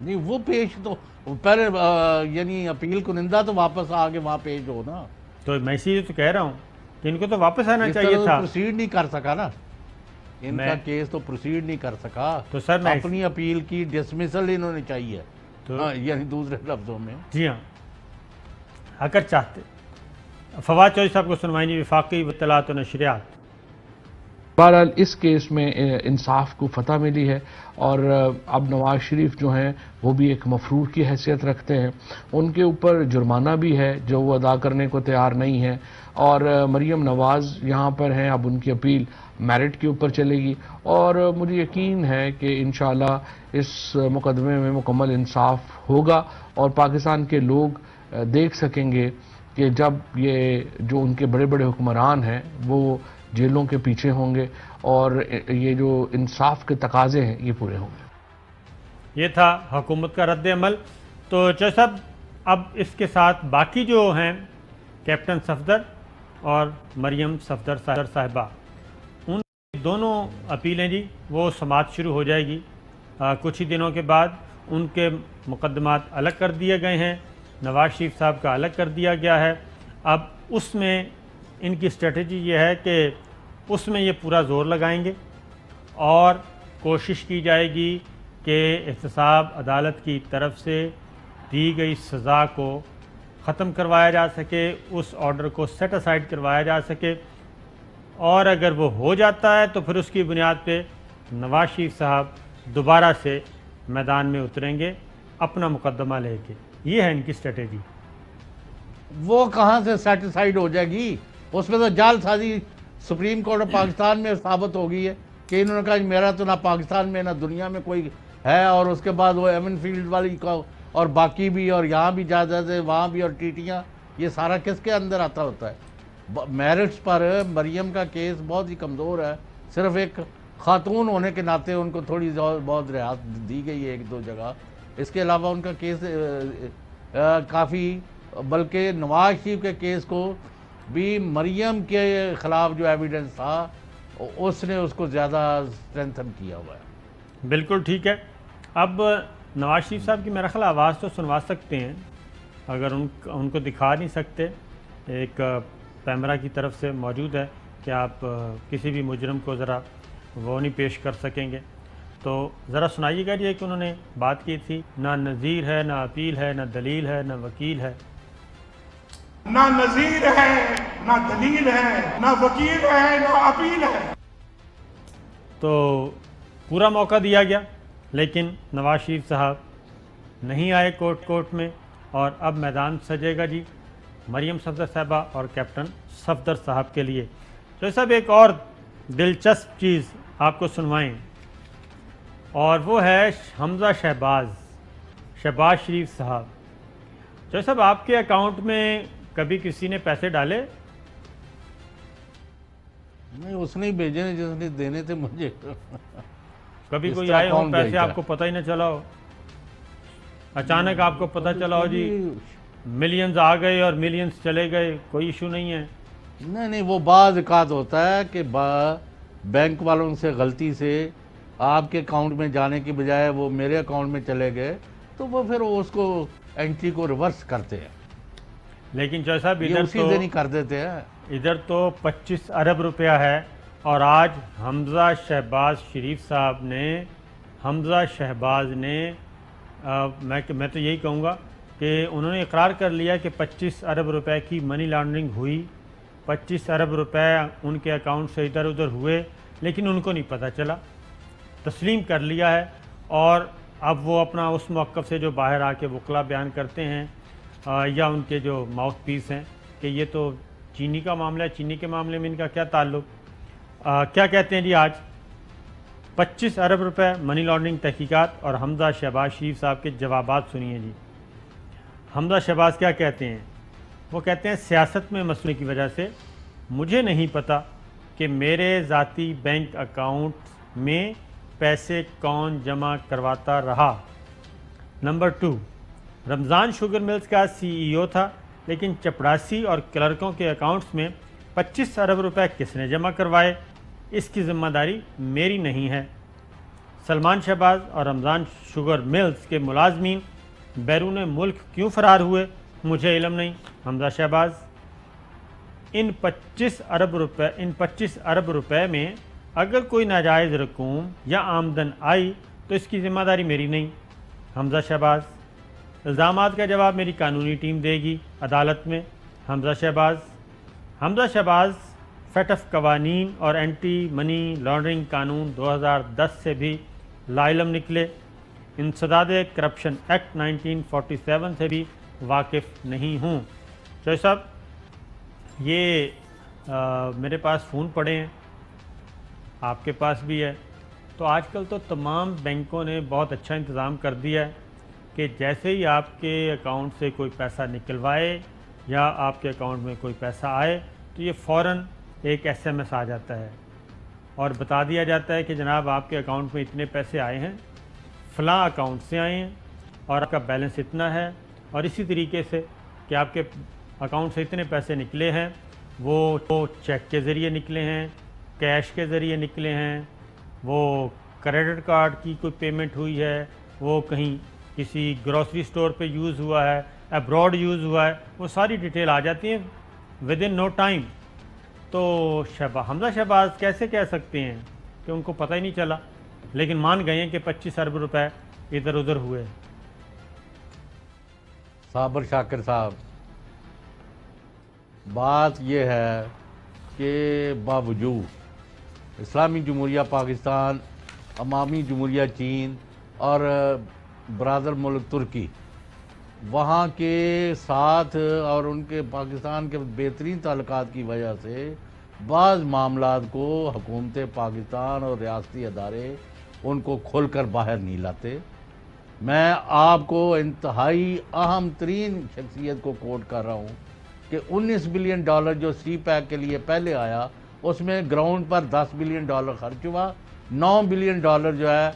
نہیں وہ پیش تو پہلے یعنی اپیل کنندہ تو واپس آگے وہاں پیش ہو نا. تو میں اسی لیے تو کہہ رہا ہوں کہ ان کو تو واپس آنا اس چاہیے طرح تھا. پروسیڈ نہیں کر سکا نا ان کا کیس تو پروسیڈ نہیں کر سکا. تو سر میں اپنی اپیل کی ڈسمسل انہوں نے چاہیے یعنی دوسرے لفظوں میں. جی ہاں اگر چاہتے. فواد چودھری صاحب کو سنوائیں جی وفاقی اطلاعات و نشریات. بہرحال اس کیس میں انصاف کو فتح ملی ہے اور اب نواز شریف جو ہیں وہ بھی ایک مفرور کی حیثیت رکھتے ہیں. ان کے اوپر جرمانہ بھی ہے جو وہ ادا کرنے کو تیار نہیں ہے اور مریم نواز یہاں پر ہیں. اب ان کی اپیل میرٹ کے اوپر چلے گی اور مجھے یقین ہے کہ انشاءاللہ اس مقدمے میں مکمل انصاف ہوگا اور پاکستان کے لوگ دیکھ سکیں گے کہ جب یہ جو ان کے بڑے بڑے حکمران ہیں وہ جیلوں کے پیچھے ہوں گے اور یہ جو انصاف کے تقاضے ہیں یہ پورے ہوں گے. یہ تھا حکومت کا رد عمل. تو چودھری صاحب اب اس کے ساتھ باقی جو ہیں کیپٹن صفدر اور مریم صفدر صاحبہ ان دونوں اپیلیں جی وہ سماعت شروع ہو جائے گی کچھ ہی دنوں کے بعد. ان کے مقدمات الگ کر دیے گئے ہیں. نواز شریف صاحب کا الگ کر دیا گیا ہے. اب اس میں ان کی اسٹریٹجی یہ ہے کہ اس میں یہ پورا زور لگائیں گے اور کوشش کی جائے گی کہ احتساب عدالت کی طرف سے دی گئی سزا کو ختم کروایا جا سکے, اس آرڈر کو سیٹ اسائیڈ کروایا جا سکے. اور اگر وہ ہو جاتا ہے تو پھر اس کی بنیاد پہ نواز شریف صاحب دوبارہ سے میدان میں اتریں گے اپنا مقدمہ لے کے. یہ ہے ان کی اسٹریٹجی. وہ کہاں سے سیٹسفائیڈ ہو جائے گی؟ اس میں تو جعل سازی سپریم کورٹ آف پاکستان میں ثابت ہو گئی ہے کہ انہوں نے کہا میرا تو نہ پاکستان میں نہ دنیا میں کوئی ہے. اور اس کے بعد وہ ایمن فیلڈ والی کا اور باقی بھی اور یہاں بھی جائیدادیں وہاں بھی اور ٹیٹیاں, یہ سارا کس کے اندر آتا ہوتا ہے؟ میرٹس پر مریم کا کیس بہت ہی کمزور ہے. صرف ایک خاتون ہونے کے ناطے ان کو تھوڑی بہت رعایت دی گئی ہے ایک دو جگہ. اس کے علاوہ ان کا کیس کافی, بلکہ نواز شریف کے کیس کو بھی مریم کے خلاف جو ایویڈنس تھا اس نے اس کو زیادہ اسٹرینتھن کیا ہوا ہے. بالکل ٹھیک ہے. اب نواز شریف صاحب کی میرا خیال آواز تو سنوا سکتے ہیں اگر ان کو دکھا نہیں سکتے. ایک کیمرہ کی طرف سے موجود ہے کہ آپ کسی بھی مجرم کو ذرا وہ نہیں پیش کر سکیں گے. تو ذرا سنائیے گا یہ کہ انہوں نے بات کی تھی. نہ نظیر ہے, نہ اپیل ہے, نہ دلیل ہے, نہ وکیل ہے. نہ نظیر ہے, نہ دلیل ہے, نہ وکیل ہے, نہ اپیل ہے. تو پورا موقع دیا گیا لیکن نواز شریف صاحب نہیں آئے کورٹ میں اور اب میدان سجے گا جی مریم صفدر صاحبہ اور کیپٹن صفدر صاحب کے لیے. تو صاحب ایک اور دلچسپ چیز آپ کو سنوائیں اور وہ ہے حمزہ شہباز شریف صاحب. تو صاحب آپ کے اکاؤنٹ میں کبھی کسی نے پیسے ڈالے؟ نہیں, اس نے ہی بھیجے نے جس نے دینے تھے مجھے. کبھی کوئی آئے ہوں پیسے آپ کو پتہ ہی نہ چلا ہو, اچانک آپ کو پتہ چلا ہو جی ملینز آ گئے اور ملینز چلے گئے, کوئی ایشو نہیں ہے؟ نہیں, وہ بعض اوقات ہوتا ہے کہ بینک والوں سے غلطی سے آپ کے اکاؤنٹ میں جانے کی بجائے وہ میرے اکاؤنٹ میں چلے گئے تو وہ پھر اس کو انٹری کو ریورس کرتے ہیں. لیکن جو صاحب یہ اسی دن ہی کر دیتے ہیں. ادھر تو 25 ارب روپیہ ہے اور آج حمزہ شہباز نے میں تو یہی کہوں گا کہ انہوں نے اقرار کر لیا کہ 25 ارب روپے کی منی لانڈرنگ ہوئی. 25 ارب روپے ان کے اکاؤنٹ سے ادھر ادھر ہوئے لیکن ان کو نہیں پتہ چلا, تسلیم کر لیا ہے. اور اب وہ اپنا اس موقف سے جو باہر آ کے وکلا بیان کرتے ہیں یا ان کے جو ماؤتھ پیس ہیں کہ یہ تو چینی کا معاملہ ہے, چینی کے معاملے میں ان کا کیا تعلق, کیا کہتے ہیں جی آج 25 ارب روپے منی لانڈرنگ تحقیقات اور حمزہ شہباز شریف صاحب کے جوابات سنیے جی. حمزہ شہباز کیا کہتے ہیں؟ وہ کہتے ہیں سیاست میں مسئلے کی وجہ سے مجھے نہیں پتہ کہ میرے ذاتی بینک اکاؤنٹ میں پیسے کون جمع کرواتا رہا. نمبر 2, رمضان شوگر ملز کا CEO تھا لیکن چپڑاسی اور کلرکوں کے اکاؤنٹس میں 25 ارب روپے کس نے جمع کروائے, اس کی ذمہ داری میری نہیں ہے. سلمان شہباز اور رمضان شوگر ملز کے ملازمین بیرون ملک کیوں فرار ہوئے؟ مجھے علم نہیں۔ حمزہ شہباز، ان 25 ارب روپے میں اگر کوئی ناجائز رقوم یا آمدن آئی تو اس کی ذمہ داری میری نہیں۔ حمزہ شہباز، الزامات کا جواب میری قانونی ٹیم دے گی عدالت میں۔ حمزہ شہباز فیٹ آف قوانین اور اینٹی منی لانڈرنگ قانون 2010 سے بھی لا علم نکلے، انسداد کرپشن ایکٹ 1947 سے بھی واقف نہیں ہوں۔ چوہے صاحب، یہ میرے پاس فون پڑے ہیں، آپ کے پاس بھی ہے، تو آج کل تو تمام بینکوں نے بہت اچھا انتظام کر دیا ہے کہ جیسے ہی آپ کے اکاؤنٹ سے کوئی پیسہ نکلوائے یا آپ کے اکاؤنٹ میں کوئی پیسہ آئے تو یہ فوراً ایک SMS آ جاتا ہے اور بتا دیا جاتا ہے کہ جناب آپ کے اکاؤنٹ میں اتنے پیسے آئے ہیں، فلاں اکاؤنٹ سے آئے ہیں اور آپ کا بیلنس اتنا ہے، اور اسی طریقے سے کہ آپ کے اکاؤنٹ سے اتنے پیسے نکلے ہیں، وہ چیک کے ذریعے نکلے ہیں، کیش کے ذریعے نکلے ہیں، وہ کریڈٹ کارڈ کی کوئی پیمنٹ ہوئی ہے، وہ کہیں کسی گروسری سٹور پہ یوز ہوا ہے، ابراڈ یوز ہوا ہے، وہ ساری ڈیٹیل آ جاتی ہیں ود ان نو ٹائم۔ تو حمزہ شہباز کیسے کہہ سکتے ہیں کہ ان کو پتہ ہی نہیں چلا، لیکن مان گئے ہیں کہ 25 ارب روپے ادھر ادھر ہوئے۔ صابر شاکر صاحب، بات یہ ہے کہ باوجود اسلامی جمہوریہ پاکستان، عوامی جمہوریہ چین اور برادر ملک ترکی وہاں کے ساتھ اور ان کے پاکستان کے بہترین تعلقات کی وجہ سے بعض معاملات کو حکومت پاکستان اور ریاستی ادارے ان کو کھول کر باہر نہیں لاتے۔ میں آپ کو انتہائی اہم ترین شخصیت کو کوٹ کر رہا ہوں کہ $19 بلین جو سی پیک کے لیے پہلے آیا، اس میں گراؤنڈ پر $10 بلین خرچ ہوا، $9 بلین جو ہے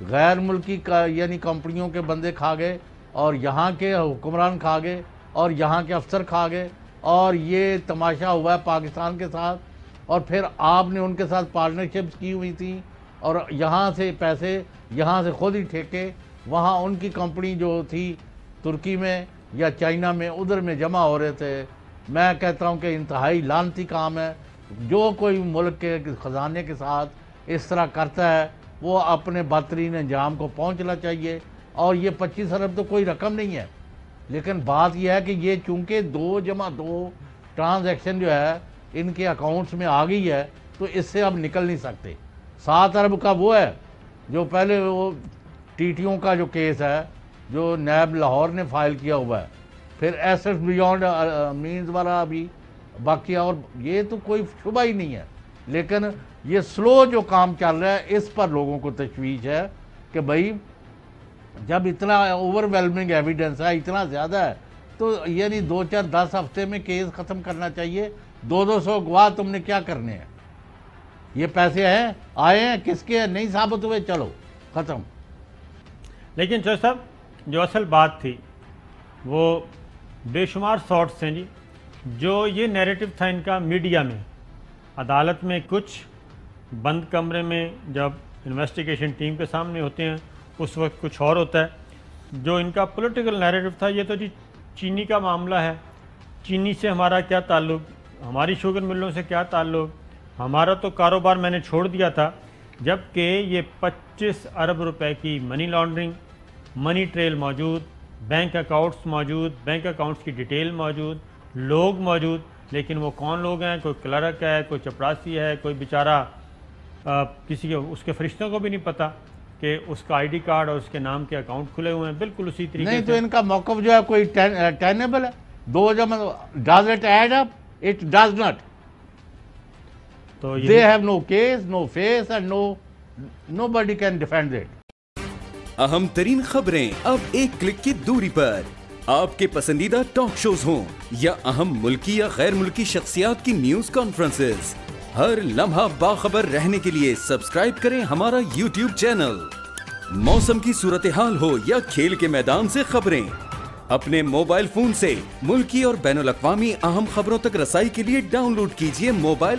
غیر ملکی یعنی کمپنیوں کے بندے کھا گئے اور یہاں کے حکمران کھا گئے اور یہاں کے افسر کھا گئے، اور یہ تماشا ہوا ہے پاکستان کے ساتھ۔ اور پھر آپ نے ان کے ساتھ پارٹنرشپس کی ہوئی تھیں اور یہاں سے پیسے، یہاں سے خود ہی ٹھیکے وہاں ان کی کمپنی جو تھی ترکی میں یا چائنا میں ادھر میں جمع ہو رہے تھے۔ میں کہتا ہوں کہ انتہائی لعنتی کام ہے۔ جو کوئی ملک کے خزانے کے ساتھ اس طرح کرتا ہے وہ اپنے بدترین انجام کو پہنچنا چاہیے۔ اور یہ 25 ارب تو کوئی رقم نہیں ہے، لیکن بات یہ ہے کہ یہ چونکہ 2+2 ٹرانزیکشن جو ہے ان کے اکاؤنٹس میں آ گئی ہے تو اس سے اب نکل نہیں سکتے۔ 7 ارب کا وہ ہے جو پہلے وہ TTO کا جو کیس ہے جو نیب لاہور نے فائل کیا ہوا ہے، پھر ایسٹ بیونڈ مینز والا بھی باقی، اور یہ تو کوئی شبہ ہی نہیں ہے۔ لیکن یہ سلو جو کام چل رہا ہے اس پر لوگوں کو تشویش ہے کہ بھائی جب اتنا اوور ویلمنگ ایویڈنس ہے، اتنا زیادہ ہے، تو یعنی 2-4-10 ہفتے میں کیس ختم کرنا چاہیے۔ 200 گواہ تم نے کیا کرنے ہیں؟ یہ پیسے ہیں، آئے ہیں، کس کے ہیں، نہیں ثابت ہوئے، چلو ختم۔ لیکن چوہے صاحب، جو اصل بات تھی وہ بے شمار سارٹس ہیں جی، جو یہ نیریٹو تھا ان کا میڈیا میں، عدالت میں کچھ، بند کمرے میں جب انویسٹیگیشن ٹیم کے سامنے ہوتے ہیں اس وقت کچھ اور ہوتا ہے۔ جو ان کا پولیٹیکل نیریٹو تھا یہ تو جی چینی کا معاملہ ہے، چینی سے ہمارا کیا تعلق، ہماری شوگر ملوں سے کیا تعلق، ہمارا تو کاروبار میں نے چھوڑ دیا تھا، جبکہ یہ 25 ارب روپے کی منی لانڈرنگ، منی ٹریل موجود، بینک اکاؤنٹس موجود، بینک اکاؤنٹس کی ڈیٹیل موجود، لوگ موجود، لیکن وہ کون لوگ ہیں؟ کوئی کلرک ہے، کوئی چپراسی ہے، کوئی بیچارہ کسی کے اس کے فرشتوں کو بھی نہیں پتہ کہ اس کا ID کارڈ اور اس کے نام کے اکاؤنٹ کھلے ہوئے ہیں۔ بالکل اسی طریقے سے نہیں تو ان کا موقف جو ہے کوئی ٹینیبل ہے؟ 2 does it add up? It does not. تو they have no case, no face and nobody can defend it۔ اہم ترین خبریں اب ایک کلک کی دوری پر، آپ کے پسندیدہ ٹاک شوز ہوں یا اہم ملکی یا غیر ملکی شخصیات کی نیوز کانفرنسز، ہر لمحہ باخبر رہنے کے لیے سبسکرائب کریں ہمارا YouTube چینل۔ موسم کی صورتحال ہو یا کھیل کے میدان سے خبریں، اپنے موبائل فون سے ملکی اور بین الاقوامی اہم خبروں تک رسائی کے لیے ڈاؤن لوڈ کیجئے موبائل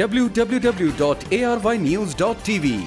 www.arYnews.tv।